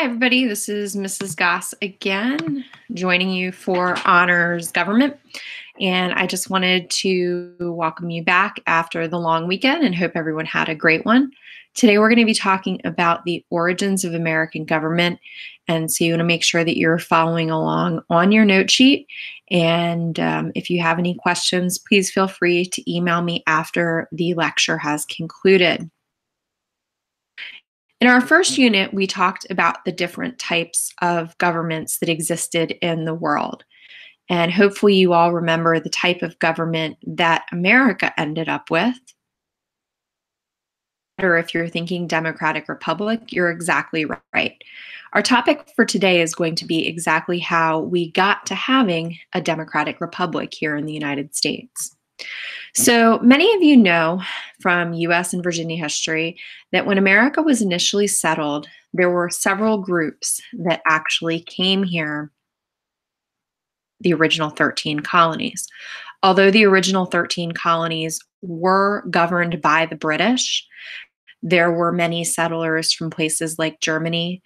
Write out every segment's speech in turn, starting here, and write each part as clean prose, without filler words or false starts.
everybody. This is Mrs. Goss again, joining you for Honors Government. And I just wanted to welcome you back after the long weekend and hope everyone had a great one. Today, we're going to be talking about the origins of American government. And so you want to make sure that you're following along on your note sheet. And if you have any questions, please feel free to email me after the lecture has concluded. In our first unit, we talked about the different types of governments that existed in the world. And hopefully you all remember the type of government that America ended up with. Or if you're thinking Democratic Republic, you're exactly right. Our topic for today is going to be exactly how we got to having a Democratic Republic here in the United States. So many of you know from US and Virginia history that when America was initially settled, there were several groups that actually came here, the original 13 colonies. Although the original 13 colonies were governed by the British, there were many settlers from places like Germany,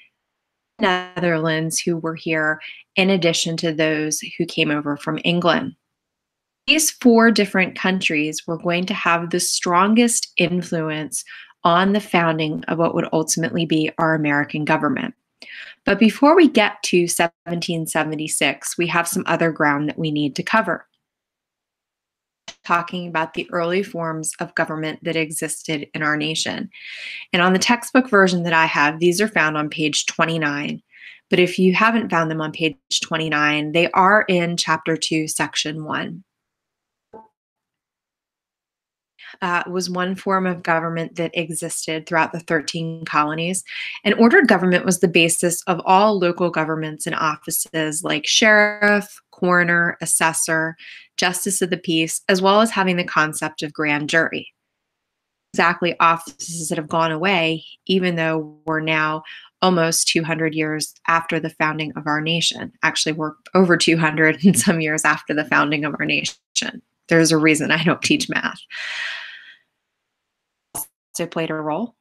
Netherlands who were here, in addition to those who came over from England. These four different countries were going to have the strongest influence on the founding of what would ultimately be our American government. But before we get to 1776, we have some other ground that we need to cover. Talking about the early forms of government that existed in our nation. And on the textbook version that I have, these are found on page 29. But if you haven't found them on page 29, they are in chapter 2, section 1. Was one form of government that existed throughout the 13 colonies. And ordered government was the basis of all local governments and offices like sheriff, coroner, assessor, justice of the peace, as well as having the concept of grand jury. Exactly offices that have gone away, even though we're now almost 200 years after the founding of our nation. Actually, we're over 200 and some years after the founding of our nation. There's a reason I don't teach math. Also played a role.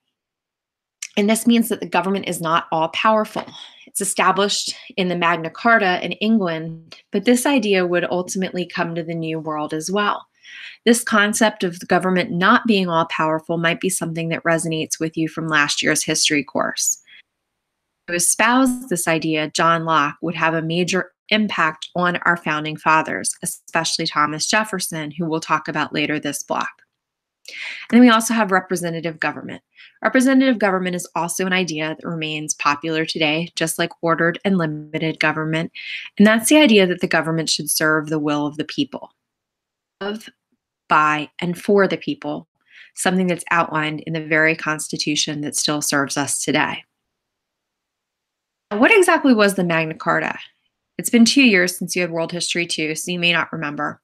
And this means that the government is not all powerful. It's established in the Magna Carta in England, but this idea would ultimately come to the New World as well. This concept of the government not being all powerful might be something that resonates with you from last year's history course. To espouse this idea, John Locke would have a major impact on our founding fathers, especially Thomas Jefferson, who we'll talk about later this block. And then we also have representative government. Representative government is also an idea that remains popular today, just like ordered and limited government. And that's the idea that the government should serve the will of the people, of, by, and for the people, something that's outlined in the very Constitution that still serves us today. What exactly was the Magna Carta? It's been 2 years since you had World History 2, so you may not remember.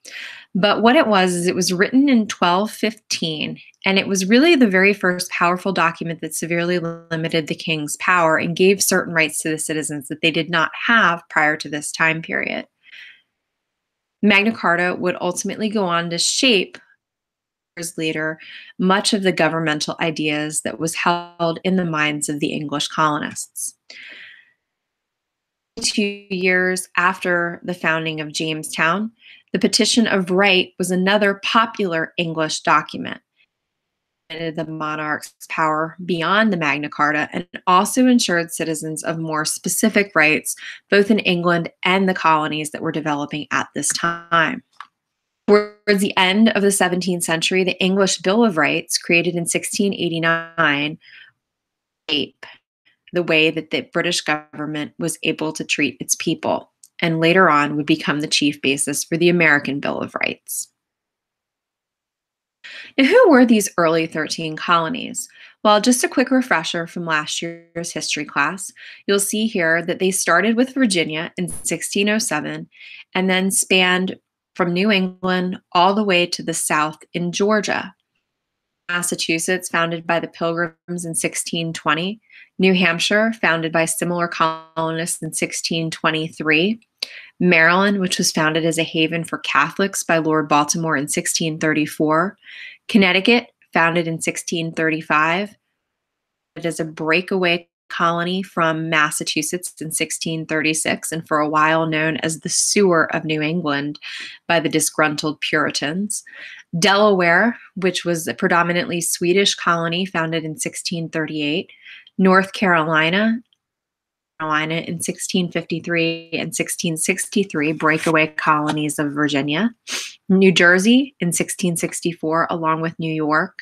But what it was is it was written in 1215, and it was really the very first powerful document that severely limited the king's power and gave certain rights to the citizens that they did not have prior to this time period. Magna Carta would ultimately go on to shape, years later, much of the governmental ideas that was held in the minds of the English colonists. 2 years after the founding of Jamestown, the Petition of Right was another popular English document. It limited the monarch's power beyond the Magna Carta and also ensured citizens of more specific rights, both in England and the colonies that were developing at this time. Towards the end of the 17th century, the English Bill of Rights, created in 1689, the way that the British government was able to treat its people, and later on would become the chief basis for the American Bill of Rights. Now, who were these early 13 colonies? Well, just a quick refresher from last year's history class, you'll see here that they started with Virginia in 1607 and then spanned from New England all the way to the south in Georgia. Massachusetts, founded by the Pilgrims in 1620. New Hampshire, founded by similar colonists in 1623. Maryland, which was founded as a haven for Catholics by Lord Baltimore in 1634. Connecticut, founded in 1635. As a breakaway colony from Massachusetts in 1636, and for a while known as the Sewer of New England by the disgruntled Puritans. Delaware, which was a predominantly Swedish colony founded in 1638. North Carolina in 1653 and 1663, breakaway colonies of Virginia. New Jersey in 1664, along with New York.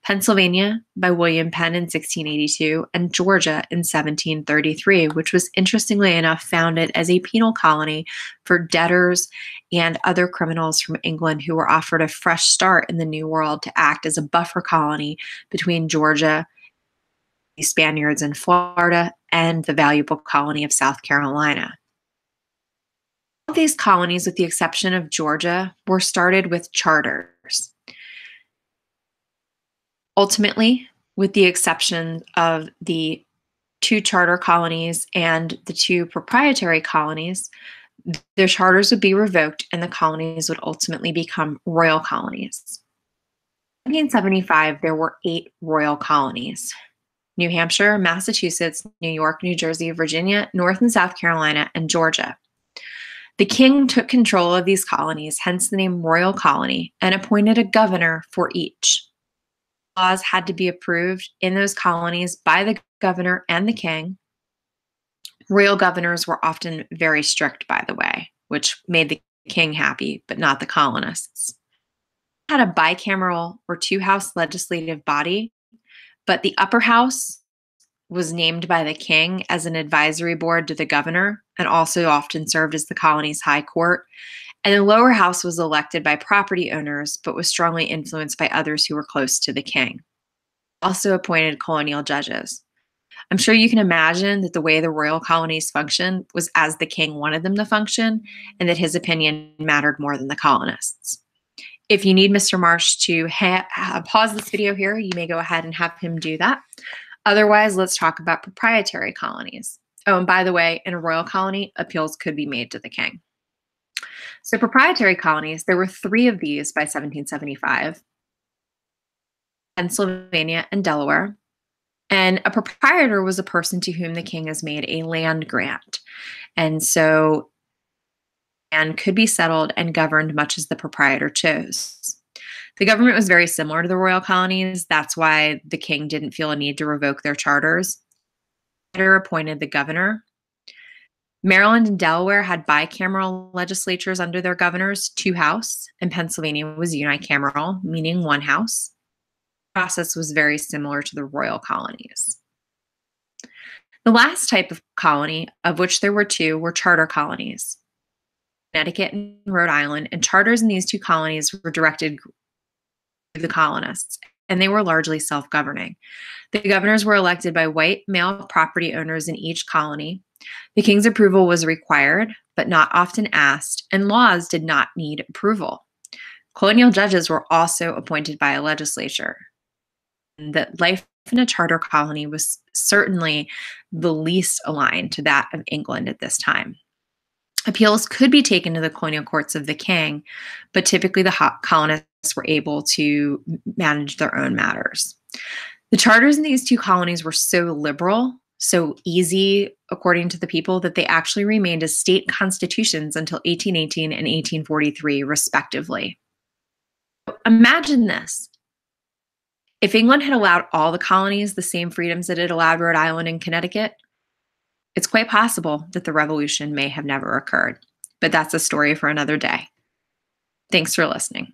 Pennsylvania by William Penn in 1682, and Georgia in 1733, which was interestingly enough founded as a penal colony for debtors and other criminals from England who were offered a fresh start in the New World to act as a buffer colony between Georgia, the Spaniards in Florida, and the valuable colony of South Carolina. All of these colonies, with the exception of Georgia, were started with charters. Ultimately, with the exception of the 2 charter colonies and the 2 proprietary colonies, their charters would be revoked and the colonies would ultimately become royal colonies. In 1775, there were 8 royal colonies: New Hampshire, Massachusetts, New York, New Jersey, Virginia, North and South Carolina, and Georgia. The king took control of these colonies, hence the name Royal Colony, and appointed a governor for each. Laws had to be approved in those colonies by the governor and the king. Royal governors were often very strict, by the way, which made the king happy, but not the colonists. Had a bicameral or 2-house legislative body, but the upper house was named by the king as an advisory board to the governor and also often served as the colony's high court. And the lower house was elected by property owners, but was strongly influenced by others who were close to the king. Also appointed colonial judges. I'm sure you can imagine that the way the royal colonies functioned was as the king wanted them to function, and that his opinion mattered more than the colonists. If you need Mr. Marsh to pause this video here, you may go ahead and have him do that. Otherwise, let's talk about proprietary colonies. Oh, and by the way, in a royal colony, appeals could be made to the king. So proprietary colonies, there were 3 of these by 1775, Pennsylvania and Delaware. And a proprietor was a person to whom the king has made a land grant. And so land could be settled and governed much as the proprietor chose. The government was very similar to the royal colonies. That's why the king didn't feel a need to revoke their charters. He appointed the governor. Maryland and Delaware had bicameral legislatures under their governors, 2 house, and Pennsylvania was unicameral, meaning 1 house. The process was very similar to the royal colonies. The last type of colony, of which there were 2, were charter colonies, Connecticut and Rhode Island, and charters in these 2 colonies were directed the colonists, and they were largely self-governing. The governors were elected by white male property owners in each colony. The king's approval was required, but not often asked, and laws did not need approval. Colonial judges were also appointed by a legislature. That life in a charter colony was certainly the least aligned to that of England at this time. Appeals could be taken to the colonial courts of the king, but typically the colonists were able to manage their own matters. The charters in these 2 colonies were so liberal, so easy, according to the people, that they actually remained as state constitutions until 1818 and 1843, respectively. Imagine this. If England had allowed all the colonies the same freedoms that it allowed Rhode Island and Connecticut, it's quite possible that the revolution may have never occurred. But that's a story for another day. Thanks for listening.